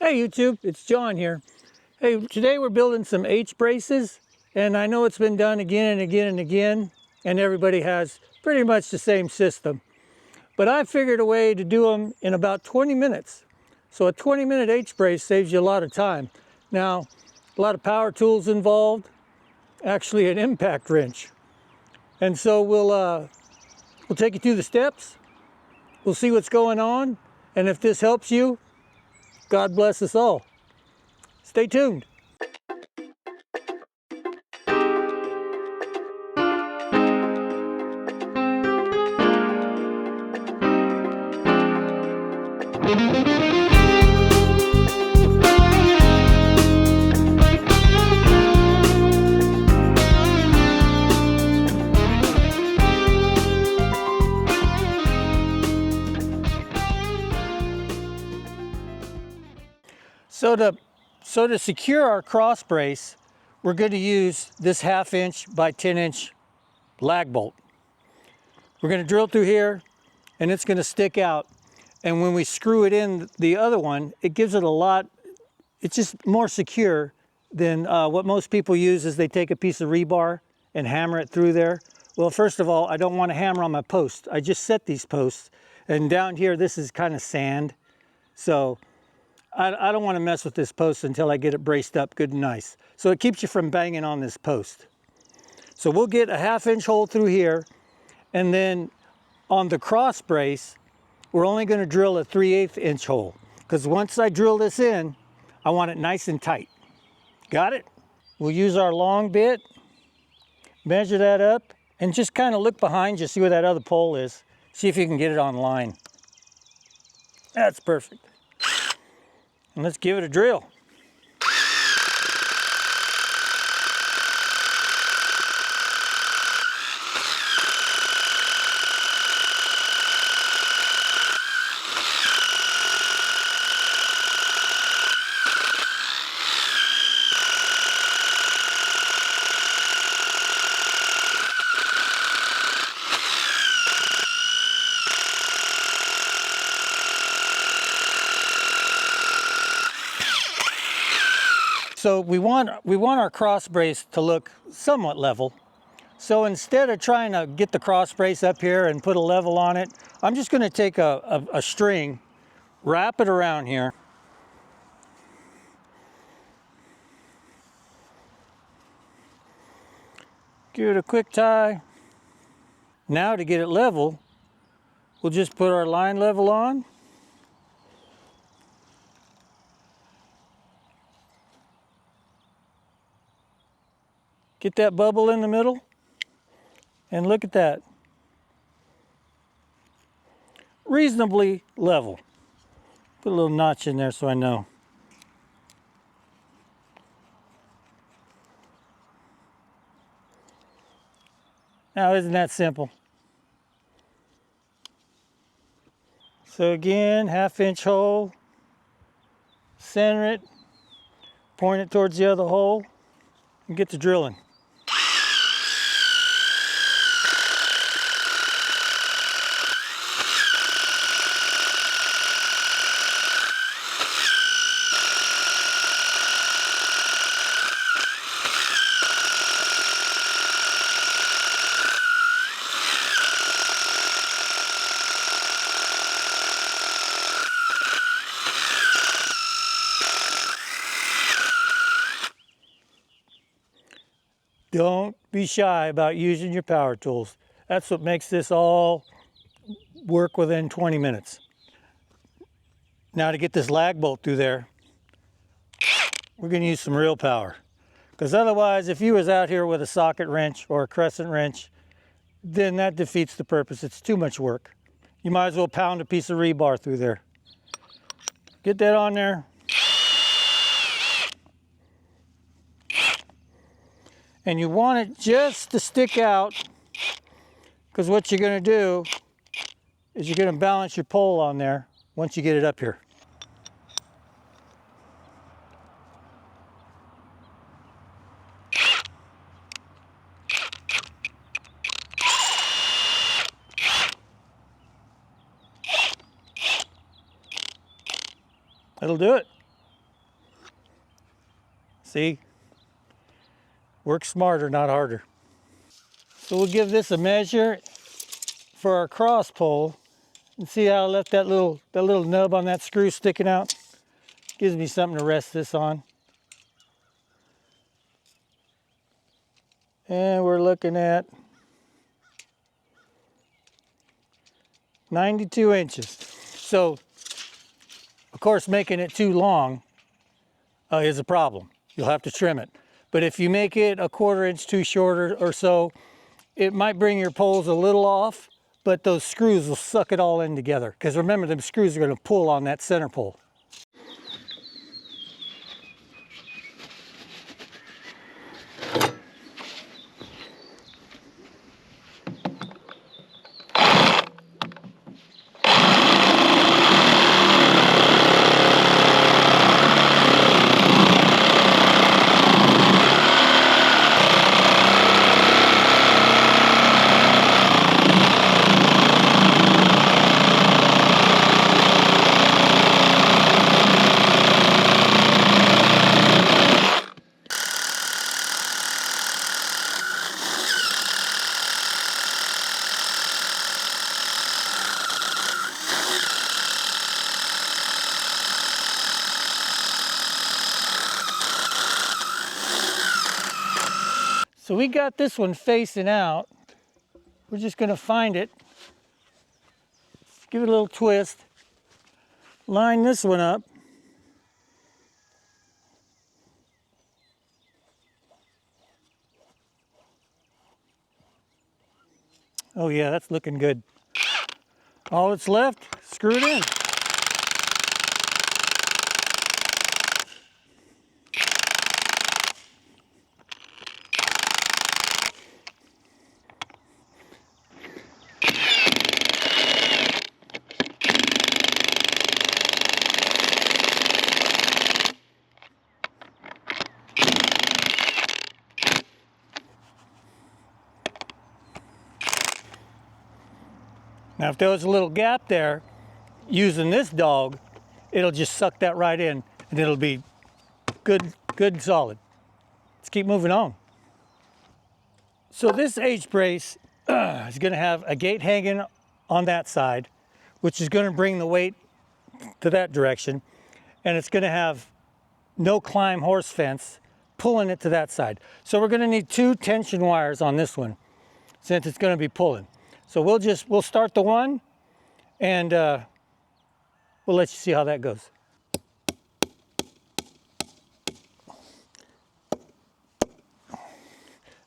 Hey YouTube, it's John here. Hey, today we're building some H-braces, and I know it's been done again and again and again, and everybody has pretty much the same system. But I figured a way to do them in about 20 minutes. So a 20-minute H-brace saves you a lot of time. Now, a lot of power tools involved, actually an impact wrench. And so we'll take you through the steps, we'll see what's going on, and if this helps you, God bless us all. Stay tuned. So to secure our cross brace, we're going to use this 1/2 inch by 10 inch lag bolt. We're going to drill through here and it's going to stick out. And when we screw it in the other one, it gives it a lot, it's just more secure than what most people use is they take a piece of rebar and hammer it through there. Well, first of all, I don't want to hammer on my post. I just set these posts, and down here, this is kind of sand. So I don't want to mess with this post until I get it braced up good and nice. So it keeps you from banging on this post. So we'll get a 1/2 inch hole through here, and then on the cross brace, we're only going to drill a 3/8 inch hole, because once I drill this in, I want it nice and tight. Got it? We'll use our long bit, measure that up, and just kind of look behind you, see where that other pole is. See if you can get it on line. That's perfect. And let's give it a drill. So we want our cross brace to look somewhat level. So instead of trying to get the cross brace up here and put a level on it, I'm just going to take a string, wrap it around here. Give it a quick tie. Now to get it level, we'll just put our line level on. Get that bubble in the middle, and look at that. Reasonably level. Put a little notch in there so I know. Now, isn't that simple? So again, 1/2 inch hole, center it, point it towards the other hole, and get to drilling. Don't be shy about using your power tools. That's what makes this all work within 20 minutes. Now to get this lag bolt through there, we're going to use some real power. Because otherwise, if you was out here with a socket wrench or a crescent wrench, then that defeats the purpose. It's too much work. You might as well pound a piece of rebar through there. Get that on there. And you want it just to stick out, because what you're going to do is you're going to balance your pole on there once you get it up here. That'll do it. See? Work smarter, not harder. So we'll give this a measure for our cross pole, and see how I left that little nub on that screw sticking out? Gives me something to rest this on. And we're looking at 92 inches. So, of course, making it too long is a problem. You'll have to trim it. But if you make it a 1/4 inch too short or so, it might bring your poles a little off, but those screws will suck it all in together. Because remember, them screws are going to pull on that center pole. So we got this one facing out. We're just going to find it, give it a little twist, line this one up. Oh yeah, that's looking good. All that's left, screw it in. Now if there was a little gap there, using this dog, it'll just suck that right in and it'll be good and solid. Let's keep moving on. So this H brace is going to have a gate hanging on that side, which is going to bring the weight to that direction, and it's going to have no climb horse fence pulling it to that side. So we're going to need 2 tension wires on this one since it's going to be pulling. So we'll start the one, and we'll let you see how that goes.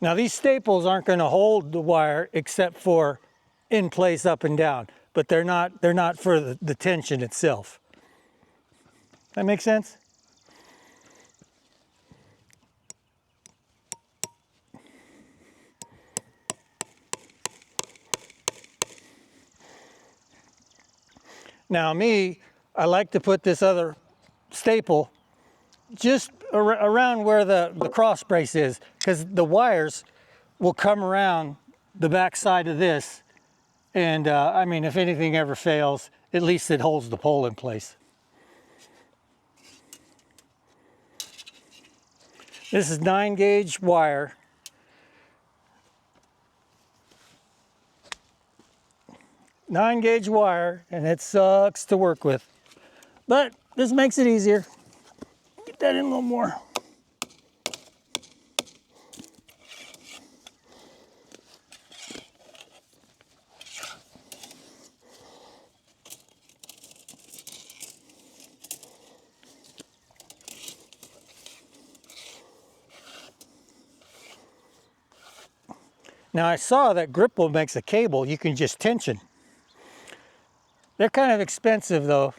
Now these staples aren't going to hold the wire except for in place up and down, but they're not for the tension itself. That make sense? Now I like to put this other staple just around where the cross brace is, because the wires will come around the back side of this, and I mean, if anything ever fails, at least it holds the pole in place. This is 9-gauge wire. Nine-gauge wire, and it sucks to work with, but this makes it easier. Get that in a little more. Now I saw that Gripple makes a cable you can just tension. They're kind of expensive though.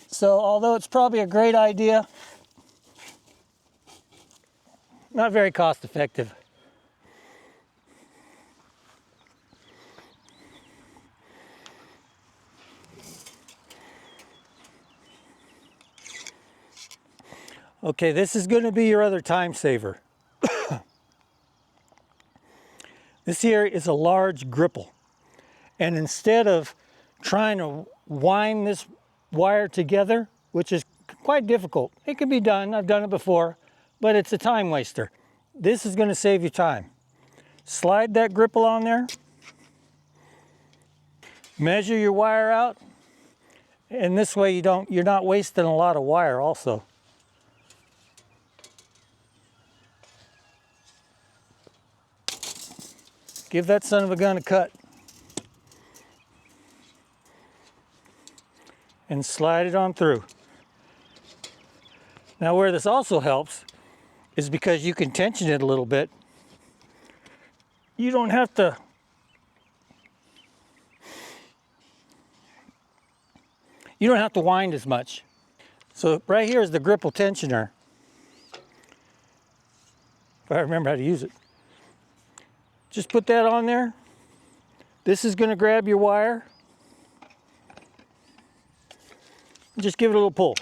So although it's probably a great idea, not very cost effective. Okay, this is going to be your other time saver. This here is a large Gripple. And instead of trying to wind this wire together, which is quite difficult. It can be done, I've done it before, but it's a time waster. This is going to save you time. Slide that gripple on there, measure your wire out, and this way you're not wasting a lot of wire also. Give that son of a gun a cut. And slide it on through. Now where this also helps is because you can tension it a little bit. You don't have to wind as much. So right here is the gripple tensioner. If I remember how to use it. Just put that on there. This is going to grab your wire. Just give it a little pull.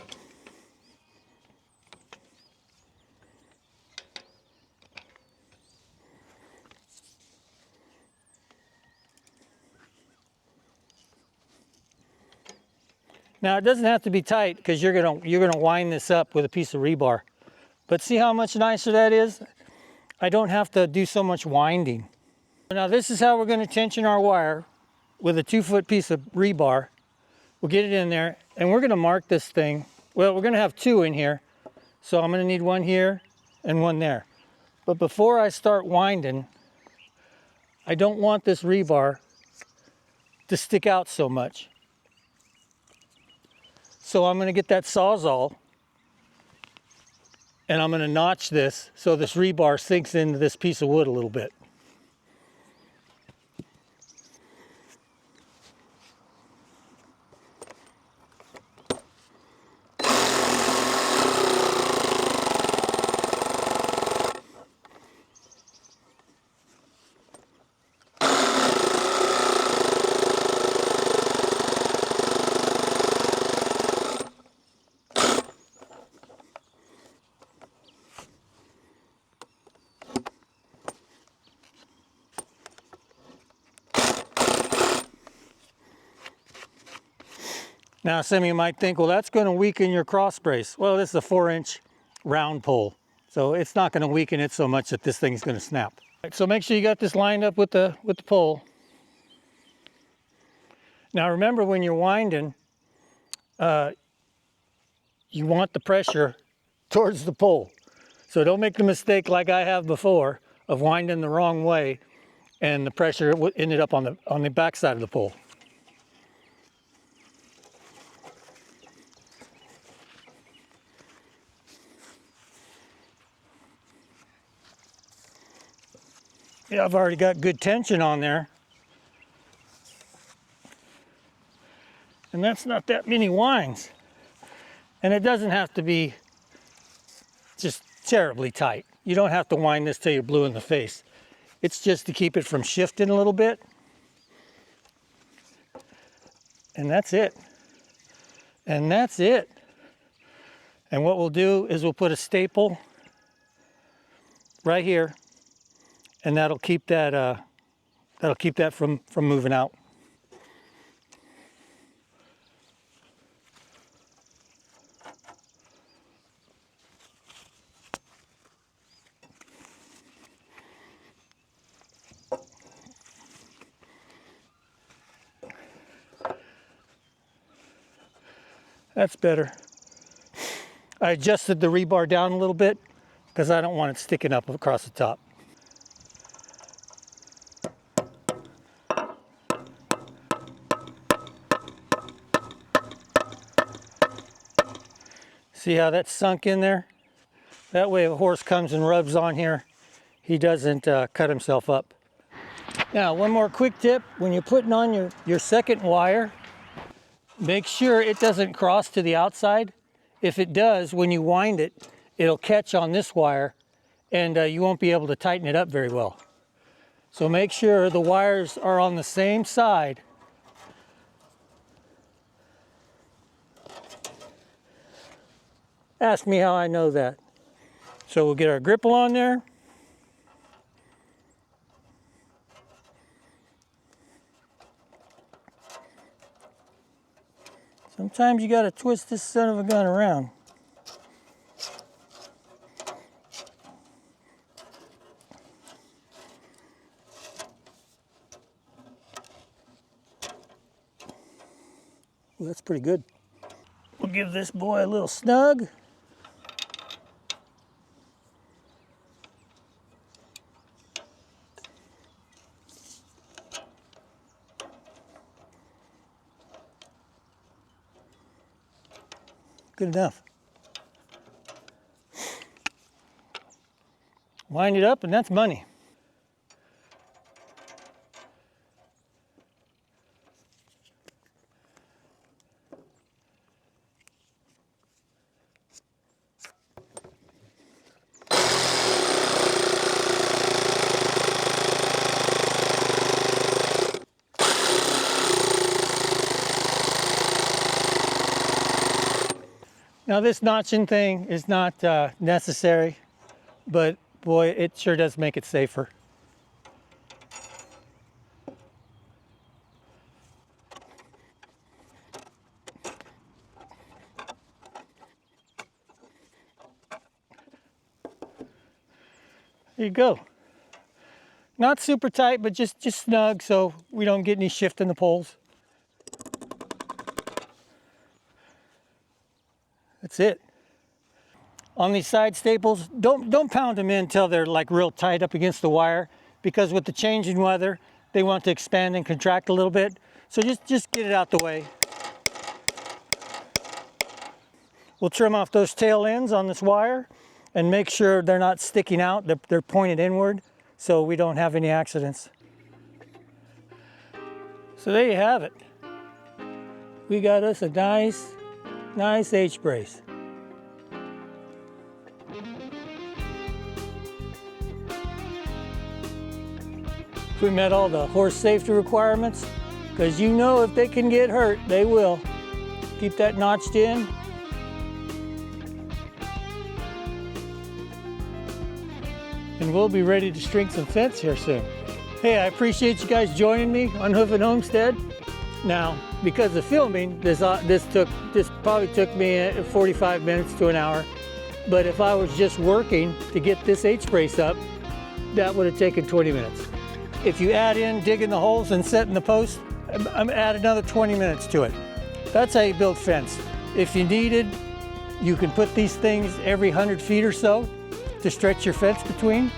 Now it doesn't have to be tight because you're gonna wind this up with a piece of rebar. But see how much nicer that is? I don't have to do so much winding. Now this is how we're going to tension our wire with a 2-foot piece of rebar. We'll get it in there and we're going to mark this thing. Well, we're going to have 2 in here. So I'm going to need one here and one there. But before I start winding, I don't want this rebar to stick out so much. So I'm going to get that Sawzall and I'm going to notch this so this rebar sinks into this piece of wood a little bit. Now some of you might think, well, that's going to weaken your cross brace. Well, this is a 4-inch round pole, so it's not going to weaken it so much that this thing is going to snap. So make sure you got this lined up with the pole. Now remember, when you're winding, you want the pressure towards the pole. So don't make the mistake like I have before of winding the wrong way and the pressure ended up on the back side of the pole. Yeah, I've already got good tension on there. And that's not that many winds. And it doesn't have to be just terribly tight. You don't have to wind this till you're blue in the face. It's just to keep it from shifting a little bit. And that's it. And that's it. And what we'll do is we'll put a staple right here, and that'll keep that from moving out. That's better. I adjusted the rebar down a little bit because I don't want it sticking up across the top. See how that's sunk in there? That way if a horse comes and rubs on here, he doesn't cut himself up. Now, one more quick tip. When you're putting on your second wire, make sure it doesn't cross to the outside. If it does, when you wind it, it'll catch on this wire and you won't be able to tighten it up very well. So make sure the wires are on the same side. Ask me how I know that. So we'll get our gripple on there. Sometimes you got to twist this son of a gun around. pretty good. We'll give this boy a little snug. Good enough. Wind it up and that's money. Now this notching thing is not necessary, but boy, it sure does make it safer. There you go. Not super tight, but just snug so we don't get any shift in the poles. That's it. On these side staples, don't pound them in until they're like real tight up against the wire, because with the change in weather, they want to expand and contract a little bit. So just get it out the way. We'll trim off those tail ends on this wire and make sure they're not sticking out, they're pointed inward, so we don't have any accidents. So there you have it. We got us a nice H-brace. We met all the horse safety requirements, because you know if they can get hurt, they will. Keep that notched in. And we'll be ready to string some fence here soon. Hey, I appreciate you guys joining me on Hoofing Homestead. Now, because of filming, this probably took me 45 minutes to an hour. But if I was just working to get this H-brace up, that would have taken 20 minutes. If you add in digging the holes and setting the posts, add another 20 minutes to it. That's how you build fence. If you needed, you can put these things every 100 feet or so to stretch your fence between.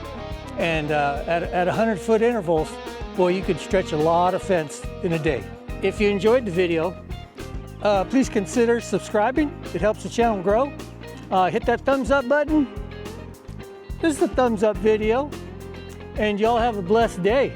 And at 100-foot intervals, boy, you could stretch a lot of fence in a day. If you enjoyed the video, please consider subscribing. It helps the channel grow. Hit that thumbs up button. This is a thumbs up video, and y'all have a blessed day.